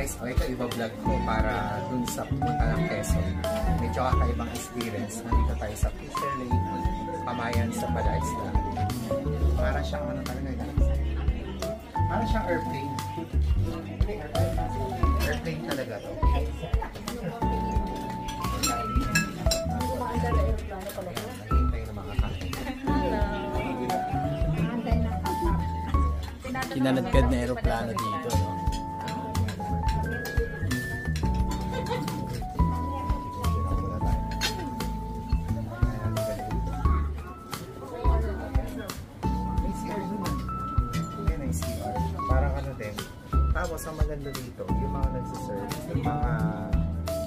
guys, o ito iba-vlog ko para dun sa pumunta ng Quezon. Medyo kakaibang experience. Nandito tayo sa Fisher Lake, Pamayan sa Balaisla. Para siyang ano talaga guys? Para siyang airplane. Airplane talaga to. Nahihintay na mga kain. Kinalagkad na aeroplano dito, no? Parang ano din. Tapos ang maganda dito, yung mga nagsiserve, yung mga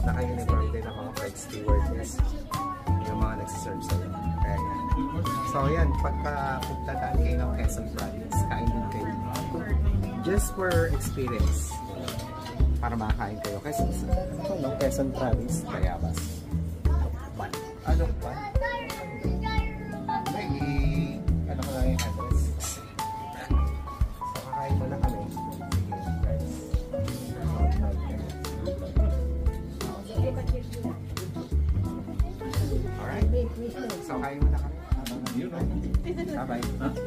naka-uniform din ng mga flight stewardess, yung mga nagsiserve sa iyo. Kaya yan. So yan, pagka pagtataan kayo ng Quezon Province, kain din kayo. Just for experience. Para makakain kayo. Quezon Province, Tayabas. Ano pa? Ano ko lang yung address. So kakain mo na kami. Alright. So kain mo na kami. Bye-bye.